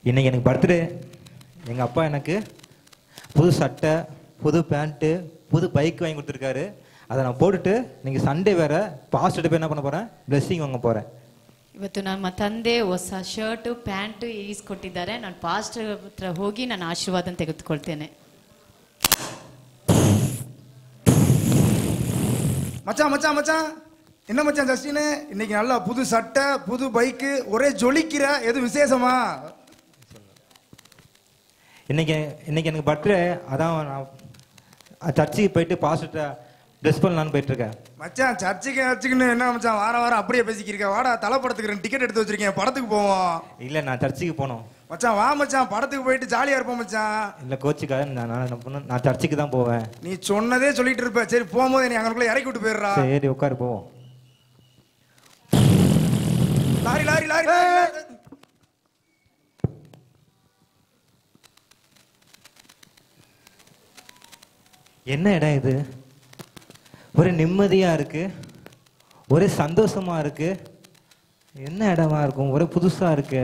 இன்னைக்கு எனக்கு பர்த்டே. எங்கள் அப்பா எனக்கு புது சட்டை, புது பேண்ட்டு, புது பைக் வாங்கி கொடுத்துருக்காரு. அதை நான் போட்டுட்டு இன்னைக்கு சண்டே வேற பாஸ்ட்டு போய் என்ன பண்ண போகிறேன், பிளெஸ்ஸிங் வாங்க போகிறேன். ಇವತ್ತು ನಮ್ಮ ತಂದೆ ಹೊಸ ಶರ್ಟ್ ಪ್ಯಾಂಟ್ ಈಸ್ಕೊಟ್ಟಿದ್ದಾರೆ. ನಾನು ಪಾಸ್ಟರ್ ಹತ್ರ ಹೋಗಿ ನಾನು ಆಶೀರ್ವಾದ ತೆಗೆದುಕೊಳ್ತೇನೆ. மச்சான் மச்சான் மச்சான், என்ன மச்சான் ஜஸ்டின், இன்னைக்கு நல்லா புது சட்டை, புது பைக்கு, ஒரே ஜொலிக்கிற, எது விசேஷமா? இன்னைக்கு எனக்கு பர்த்டே. அதான் நான் சர்ச்சுக்கு போயிட்டு பாஸ்ட்டை ட்ரெஸ் பண்ணலான்னு போயிட்டு இருக்கேன். மச்சான் சர்ச்சுக்குன்னு என்ன மச்சான் வாரம் வாரம் அப்படியே பேசிக்கிருக்க? வாடா, தலை படத்துக்கு டிக்கெட் எடுத்து வச்சிருக்கேன், படத்துக்கு போவோம். இல்லை, நான் சர்ச்சுக்கு போனோம் மச்சான். வா மச்சான், படத்துக்கு போயிட்டு ஜாலியா இருப்போம் மச்சான். இல்லை கோச்சுக்காக நான் சர்ச்சுக்கு தான் போவேன். நீ சொன்னதே சொல்லிட்டு இருப்ப. சரி, போகும்போது நீ அங்கனுக்குள்ள இறக்கி விட்டு போயிடுறா. சரி, உட்காரு போவோம். Lorry lorry lorry. என்ன இடம் இது? ஒரு நிம்மதியா இருக்கு, ஒரே சந்தோஷமா இருக்கு. என்ன இடமா இருக்கும்? ஒரே புதுசா இருக்கு.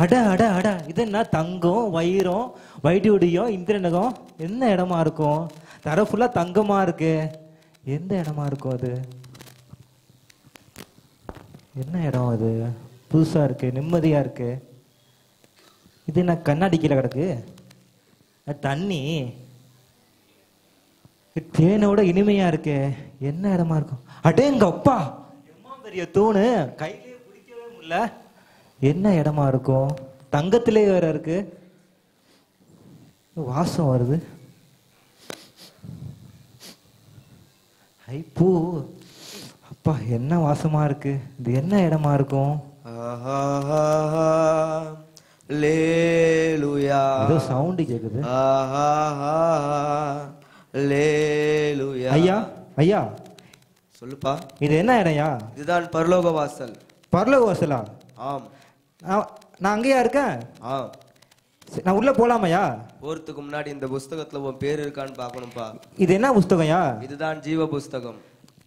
அட அட அட, இது என்ன தங்கம், வைரம், வைடூரியம், இந்திரநகம்? என்ன இடமா இருக்கும்? தர ஃபுல்லா தங்கமா இருக்கு. எந்த இடமா இருக்கும் அது? என்ன இடம் அது? புதுசா இருக்கு, நிம்மதியா இருக்கு. இது என்ன கண்ணாடி கீழே கிடக்கு? தண்ணி தேனோட இனிமையா இருக்கு. என்ன இடமா இருக்கும்? அடே எங்க அப்பா, எம்மா பெரிய தூணு, கையிலே பிடிக்கவே முடியல. என்ன இடமா இருக்கும்? தங்கத்திலே வேற இருக்கு. வாசம் வருது. ஐ பூ, அப்பா என்ன வாசமா இருக்கு. இது என்ன இடமா இருக்கும்? லேலுயா, ஏதோ சவுண்ட் கேக்குது. லேலுயா. ஐயா ஐயா, சொல்லுப்பா. இது என்ன இடம்யா? இதுதான் பரலோக வாசல். பரலோக வாசலா? ஆம். நான் அங்கேயா இருக்கேன். ஆம். நான் உள்ள போலாமையா? போறதுக்கு முன்னாடி இந்த புஸ்தகத்துல உன் பேர் இருக்கான்னு பாக்கணும்பா. இது என்ன புஸ்தகம்யா? இதுதான் ஜீவ புஸ்தகம்.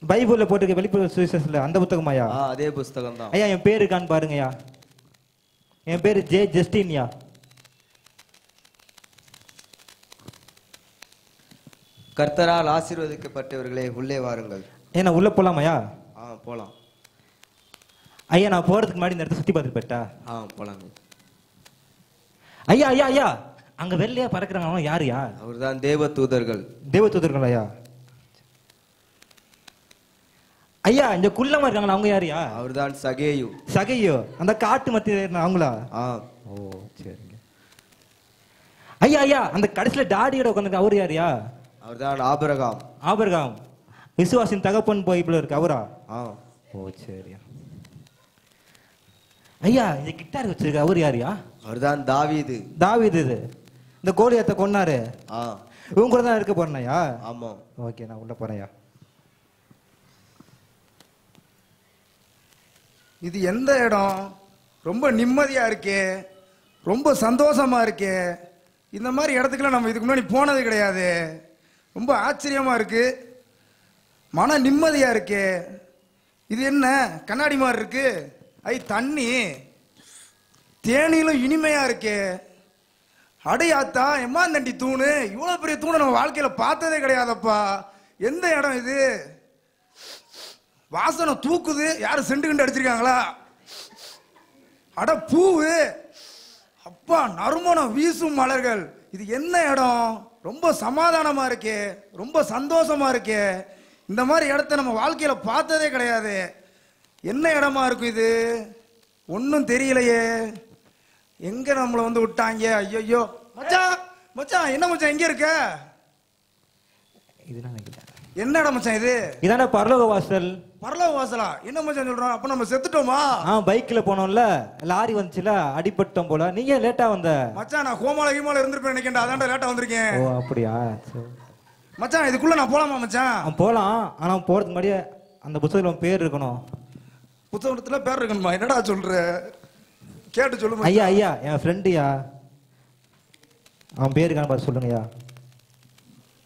பைபிள்ல போட்டிருக்க வெளிப்படுத்தல் சுவிசேஷத்துல அந்த புத்தகமாயா? அதே புஸ்தகம் தான். ஐயா, என் பேர் இருக்கான்னு பாருங்கய்யா. என் பேரு ஜே ஜஸ்டின்யா. கர்த்தரால் ஆசீர்வதிக்கப்பட்டவர்களே உள்ளே வாருங்கள். ஏன்னா உள்ள போலாமையா? போலாம். ஐயா, நான் போறதுக்கு முன்னாடி இந்த இடத்த சுத்தி பார்த்துட்டு போயிட்டா? போலாங்க. ஐயா ஐயா ஐயா, அங்க வெள்ளையா பறக்குறாங்க, யாருயா? அவர்தான் தேவ தூதர்கள். தேவ தூதர்கள் ஐயா. ஐயா, இந்த குள்ளமா இருக்காங்களா, அவங்க யாருயா? அவர்தான் சகேயு. சகையோ, அந்த காட்டு மத்திய அவங்களா? ஓ சரிங்க. ஐயா ஐயா, அந்த கடைசியில டாடியோட உட்காந்து அவரு யாருயா? அவர்தான் ஆபிரகாம். ஆபிரகாம், விசுவாசின் தகப்பன் போய் இப்படி இருக்கு, அவரா? ஓ சரியா. ஐயா, இந்த கிட்டார் வச்சிருக்க அவர் யாருயா? அவர்தான் தாவீது. தாவீது, இந்த கோலியாத்தை கொன்னாரு, இவங்க கூட தான் இருக்க போறேன்யா? ஆமா. ஓகே, நான் உள்ள போறேன்யா. இது எந்த இடம்? ரொம்ப நிம்மதியா இருக்கே, ரொம்ப சந்தோஷமா இருக்கே. இந்த மாதிரி இடத்துக்குலாம் நம்ம இதுக்கு முன்னாடி போனது கிடையாது. ரொம்ப ஆச்சரியமா இருக்கு, மன நிம்மதியா இருக்கு. இது என்ன கண்ணாடி மாதிரி இருக்கு? ஐ தண்ணி, தேனிலும் இனிமையா இருக்கு. அடையாத்தா எம்மா தண்டி தூணு, இவ்வளவு பெரிய தூணை நம்ம வாழ்க்கையில பார்த்ததே கிடையாதப்பா. எந்த இடம் இது? வாசனை தூக்குது. யாரும் செண்டு கண்டு அடிச்சிருக்காங்களா? அட பூவு, அப்பா நறுமணம் வீசும் மலர்கள். இது என்ன இடம்? ரொம்ப சமாதானமா இருக்கே, ரொம்ப சந்தோஷமா இருக்கே. இந்த மாதிரி இடத்த நம்ம வாழ்க்கையில பார்த்ததே கிடையாது. என்ன இடமா இருக்கும் இது? ஒன்னும் தெரியலையே. எங்க நம்மளை வந்து விட்டாங்க? ஐயோ மச்சான், மச்சான் என்ன மச்சான் எங்க இருக்க? என்ன இடம் மச்சான் இது? இதான பரலோக வாசல். பரலோக வாசலா? என்ன மச்சான் சொல்றோம்? அப்ப நம்ம செத்துட்டோமா? பைக்ல போனோம்ல, லாரி வந்துச்சுல, அடிபட்டோம் போல. நீங்க லேட்டா வந்த? மச்சான் நான் கோமால கீமால இருந்திருப்பேன் நினைக்கிறேன், அதான்டா லேட்டா வந்திருக்கேன். ஓ அப்படியா? மச்சான் இதுக்குள்ள நான் போலாமா மச்சான்? போலாம், ஆனா போறதுக்கு முன்னாடி அந்த புத்தகத்துல பேர் இருக்கணும். புத்தகத்துல பேர் இருக்கணுமா? என்னடா சொல்ற? கேட்டு சொல்லு. ஐயா ஐயா, என் ஃப்ரெண்டுயா, அவன் பேர் இருக்கான்னு பாரு, சொல்லுங்கய்யா.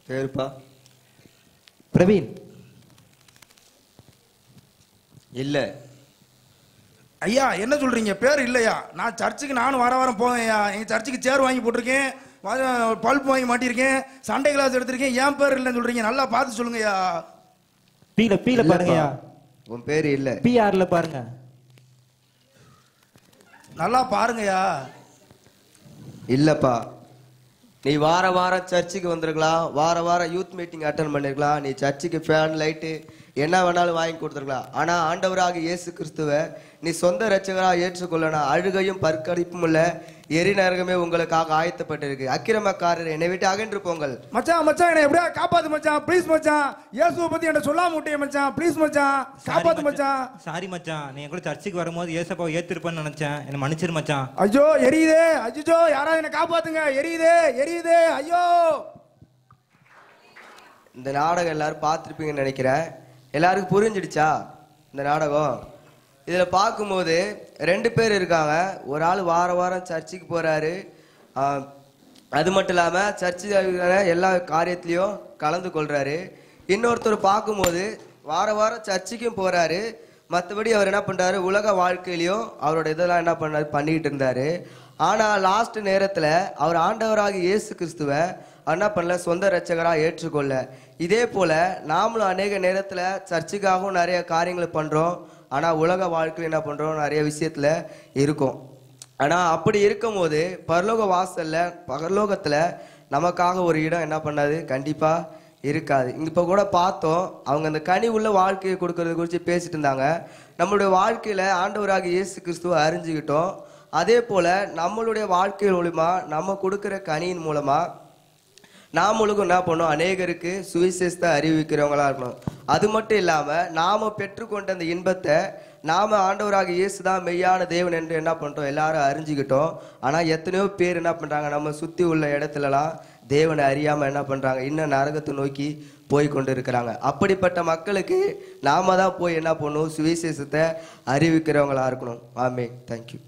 பேருப்பா? பிரவீன். இல்ல. ஐயா என்ன சொல்றீங்க? பேர் இல்லையா? நான் சர்ச்சுக்கு நானும் வாரம் போவேன்யா. எங்க சர்ச்சுக்கு சேர் வாங்கி போட்டிருக்கேன், பல்ப் வாங்கி மாட்டியிருக்கேன், சண்டே கிளாஸ் எடுத்திருக்கேன். ஏன் பேர் இல்லைன்னு சொல்றீங்க? நல்லா பார்த்து சொல்லுங்கய்யா. பீல பாருங்கய்யா. உன் பேரு இல்ல. பிஆர்ல பாருங்க. நல்லா பாருங்கய்யா. இல்லப்பா, நீ வாரம் சர்ச்சுக்கு வந்திருக்கலாம், வாரம் யூத் மீட்டிங் அட்டன் பண்ணிருக்கலாம், நீ சர்ச்சுக்கு ஃபேன் லைட்டு என்ன வேணாலும் வாங்கி கொடுத்துருக்கலாம். ஆனா ஆண்டவராக இயேசு கிறிஸ்துவ நீ சொந்த ரட்சகராக ஏற்றுக்கொள்ளனா அழுகையும் பற்கடிப்பும் உள்ள எரிநரகமே உங்களுக்காக ஆயத்தப்பட்டிருக்கு. அக்கிரமக்காரர் என்னை விட்டு அகன்று போங்கள். மச்சான் என்னை எப்படியா காப்பாத்து மச்சான், ப்ளீஸ் மச்சான். இயேசுவை பத்தி என்ன சொல்லாம விட்டே மச்சான், ப்ளீஸ் மச்சான், காப்பாத்து மச்சான். சாரி மச்சான், நீ கூட சர்ச்சுக்கு வரும்போது ஏசப்பாவை ஏத்திருப்பேன்னு நினைச்சேன், என்ன மன்னிச்சிரு மச்சான். ஐயோ எரியுதே, அஜிஜோ யாராவது என்ன காப்பாத்துங்க, எரியுதே ஐயோ. இந்த நாடகம் எல்லாரும் பார்த்துருப்பீங்கன்னு நினைக்கிறேன். எல்லாருக்கும் புரிஞ்சிடுச்சா இந்த நாடகம்? இதில் பார்க்கும்போது 2 பேர் இருக்காங்க. ஒரு ஆள் வாரம் சர்ச்சுக்கு போகிறாரு, அது மட்டும் இல்லாமல் சர்ச்சில் எல்லா காரியத்திலையும் கலந்து கொள்கிறாரு. இன்னொருத்தர் பார்க்கும்போது வாரம் சர்ச்சுக்கும் போகிறாரு, மற்றபடி அவர் என்ன பண்ணுறாரு, உலக வாழ்க்கையிலையும் அவரோட இதெல்லாம் என்ன பண்ணாரு பண்ணிக்கிட்டு இருந்தார். ஆனால் லாஸ்ட் நேரத்தில் அவர் ஆண்டவராக இயேசு கிறிஸ்துவை என்ன பண்ணல, சொந்த ரட்சகராக ஏற்றுக்கொள்ள. இதே போல் நாமளும் அநேக நேரத்தில் சர்ச்சுக்காகவும் நிறைய காரியங்களை பண்ணுறோம், ஆனால் உலக வாழ்க்கையில் என்ன பண்ணுறோம், நிறைய விஷயத்தில் இருக்கும். ஆனால் அப்படி இருக்கும் போது பரலோகத்தில் நமக்காக ஒரு இடம் என்ன பண்ணாது, கண்டிப்பாக இருக்காது. இப்போ கூட பார்த்தோம், அவங்க அந்த கனி உள்ள வாழ்க்கையை கொடுக்கறது குறித்து பேசிட்டு இருந்தாங்க. நம்மளுடைய வாழ்க்கையில் ஆண்டவராக இயேசு கிறிஸ்துவை அறிஞ்சுக்கிட்டோம். அதே போல் நம்மளுடைய வாழ்க்கை மூலமா நம்ம கொடுக்குற கனியின் மூலமாக நாமளுக்கும் என்ன பண்ணோம், அநேகருக்கு சுவிசேஷத்தை அறிவிக்கிறவங்களா இருக்கணும். அது மட்டும் இல்லாமல் நாம் பெற்றுக்கொண்ட அந்த இன்பத்தை நாம் ஆண்டவராக இயேசு தான் மெய்யான தேவன் என்று என்ன பண்ணுறோம், எல்லாரும் அறிஞ்சிக்கிட்டோம். ஆனால் எத்தனையோ பேர் என்ன பண்ணுறாங்க, நம்ம சுற்றி உள்ள இடத்துலலாம் தேவனை அறியாமல் என்ன பண்ணுறாங்க, இன்னும் நரகத்தை நோக்கி போய் கொண்டு இருக்கிறாங்க. அப்படிப்பட்ட மக்களுக்கு நாம தான் போய் என்ன பண்ணணும், சுவிசேஷத்தை அறிவிக்கிறவங்களா இருக்கணும். ஆமே. தேங்க்யூ.